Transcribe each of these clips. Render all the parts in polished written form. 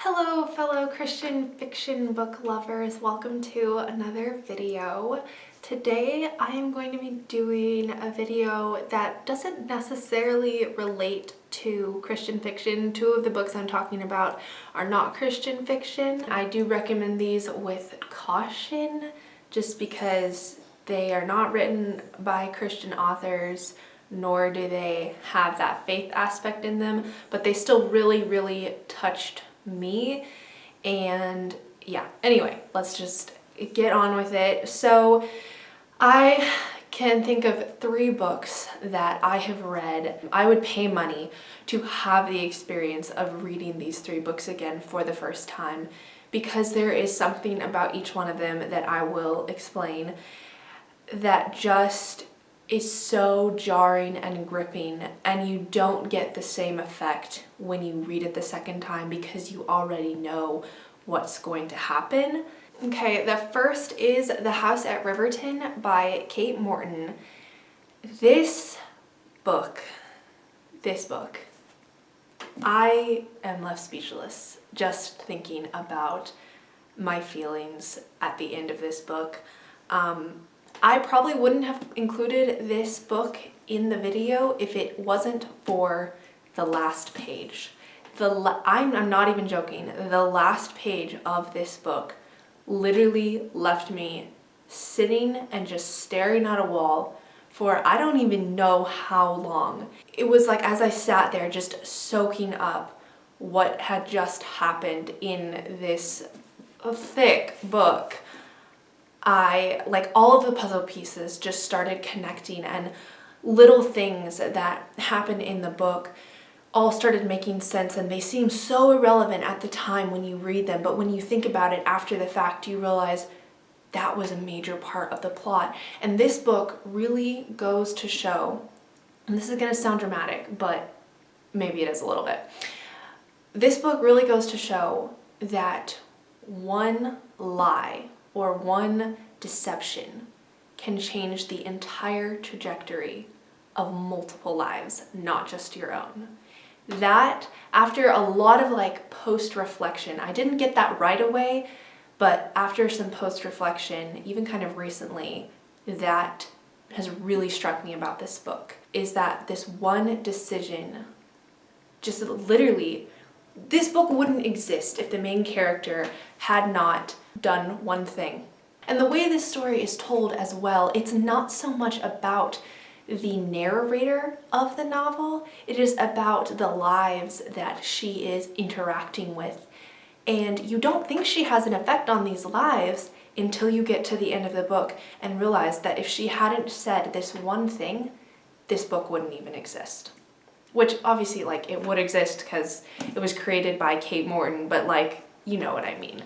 Hello fellow Christian fiction book lovers, welcome to another video. Today I am going to be doing a video that doesn't necessarily relate to Christian fiction. Two of the books I'm talking about are not Christian fiction. I do recommend these with caution just because they are not written by Christian authors, nor do they have that faith aspect in them, but they still really touched me. And yeah, anyway, let's just get on with it. So I can think of 3 books that I have read. I would pay money to have the experience of reading these 3 books again for the first time, because there is something about each one of them that I will explain that just is so jarring and gripping, and you don't get the same effect when you read it the second time because you already know what's going to happen. Okay, the first is The House at Riverton by Kate Morton. This book, I am left speechless just thinking about my feelings at the end of this book. I probably wouldn't have included this book in the video if it wasn't for the last page. I'm not even joking. The last page of this book literally left me sitting and just staring at a wall for I don't even know how long. It was like as I sat there just soaking up what had just happened in this thick book. All of the puzzle pieces just started connecting, and little things that happen in the book all started making sense, and they seem so irrelevant at the time when you read them, but when you think about it after the fact, you realize that was a major part of the plot. And this book really goes to show, and this is going to sound dramatic, but maybe it is a little bit. This book really goes to show that one lie or one deception can change the entire trajectory of multiple lives, not just your own. That, after a lot of post-reflection, I didn't get that right away, but after some post-reflection, even kind of recently, that has really struck me about this book, is that this one decision, just literally, this book wouldn't exist if the main character had not done one thing. And the way this story is told as well, it's not so much about the narrator of the novel, it is about the lives that she is interacting with. And you don't think she has an effect on these lives until you get to the end of the book and realize that if she hadn't said this one thing, this book wouldn't even exist. Which obviously it would exist because it was created by Kate Morton, but you know what I mean.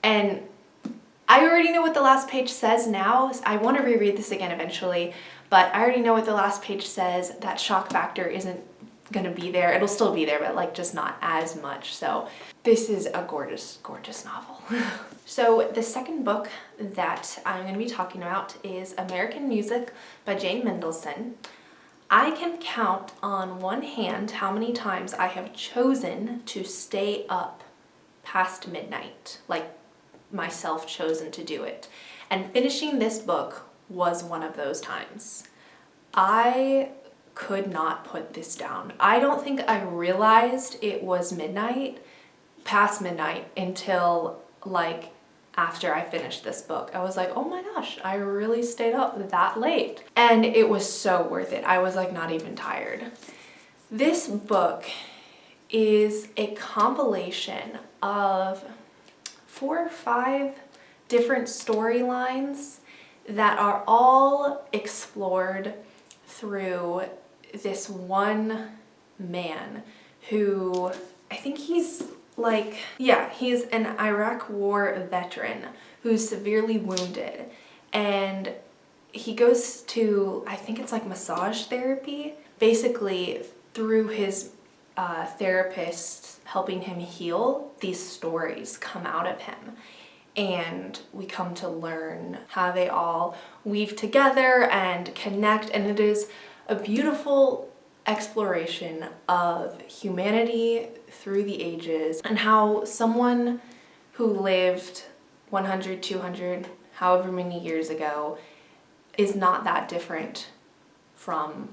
And I already know what the last page says now. I want to reread this again eventually, but I already know what the last page says. That shock factor isn't gonna be there. It'll still be there, but just not as much. So this is a gorgeous novel. So the second book that I'm going to be talking about is American Music by Jane Mendelsohn. I can count on one hand how many times I have chosen to stay up past midnight, myself chosen to do it. And finishing this book was one of those times. I could not put this down. I don't think I realized it was past midnight, until after I finished this book. I was like, oh my gosh, I really stayed up that late. And it was so worth it. I was not even tired. This book is a compilation of 4 or 5 different storylines that are all explored through this one man who, I think he's he's an Iraq War veteran who's severely wounded, and he goes to, I think it's massage therapy, basically through his therapist helping him heal. These stories come out of him, and we come to learn how they all weave together and connect, and it is a beautiful exploration of humanity through the ages and how someone who lived 100, 200, however many years ago is not that different from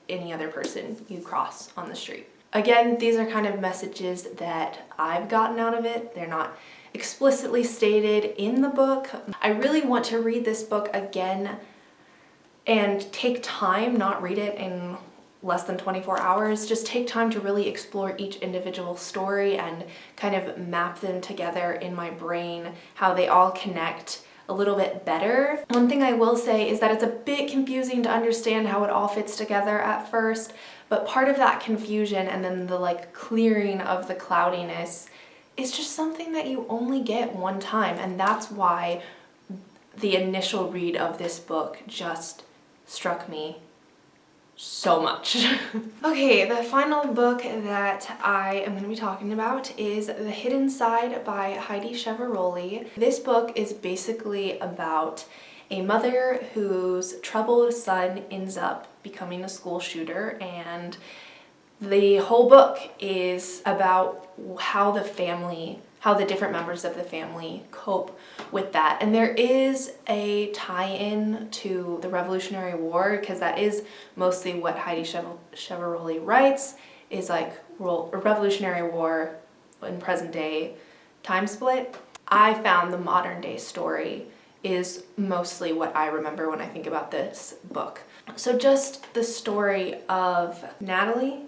any other person you cross on the street. Again, these are kind of messages that I've gotten out of it. They're not explicitly stated in the book. I really want to read this book again and take time, not read it in less than 24 hours, just take time to really explore each individual story and kind of map them together in my brain, how they all connect a little bit better. One thing I will say is that it's a bit confusing to understand how it all fits together at first, but part of that confusion and then the like clearing of the cloudiness is just something that you only get one time, and that's why the initial read of this book just struck me so much. Okay, the final book that I am going to be talking about is The Hidden Side by Heidi Chiavaroli. This book is basically about a mother whose troubled son ends up becoming a school shooter, and the whole book is about how the different members of the family cope with that. And there is a tie-in to the Revolutionary War, because that is mostly what Heidi Chiavaroli writes, is like a Revolutionary War in present day time split. I found the modern day story is mostly what I remember when I think about this book. So just the story of Natalie,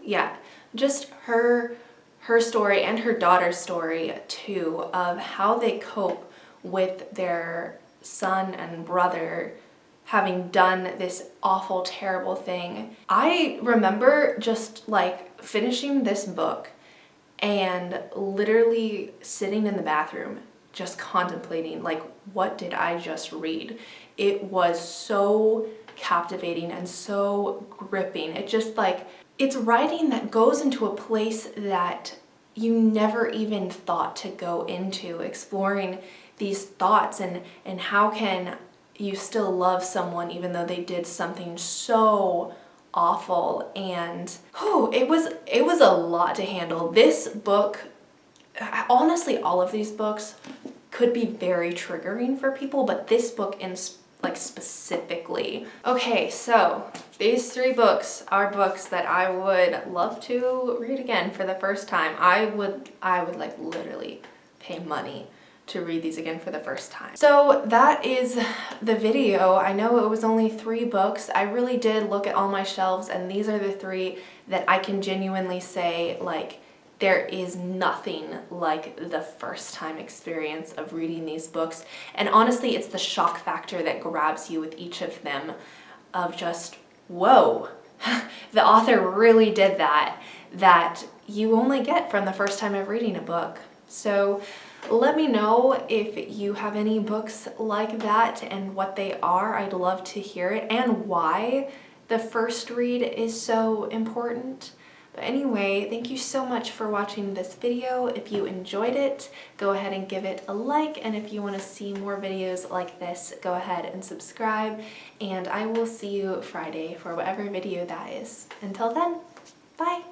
just her story and her daughter's story too, of how they cope with their son and brother having done this awful, terrible thing. I remember just like finishing this book and literally sitting in the bathroom just contemplating, like, what did I just read? It was so captivating and so gripping. It just like, it's writing that goes into a place that you never even thought to go into, exploring these thoughts and how can you still love someone even though they did something so awful. And it was a lot to handle. This book, honestly, all of these books could be very triggering for people, but this book in specifically. Okay, so these 3 books are books that I would love to read again for the first time. I would like literally pay money to read these again for the first time. So that is the video. I know it was only 3 books. I really did look at all my shelves, and these are the 3 that I can genuinely say, like, there is nothing like the first time experience of reading these books. And honestly, it's the shock factor that grabs you with each of them, of just, whoa, the author really did that you only get from the first time of reading a book. So let me know if you have any books like that and what they are. I'd love to hear it, and why the first read is so important. But anyway, thank you so much for watching this video. If you enjoyed it, go ahead and give it a like, and if you want to see more videos like this, go ahead and subscribe, and I will see you Friday for whatever video that is. Until then, bye!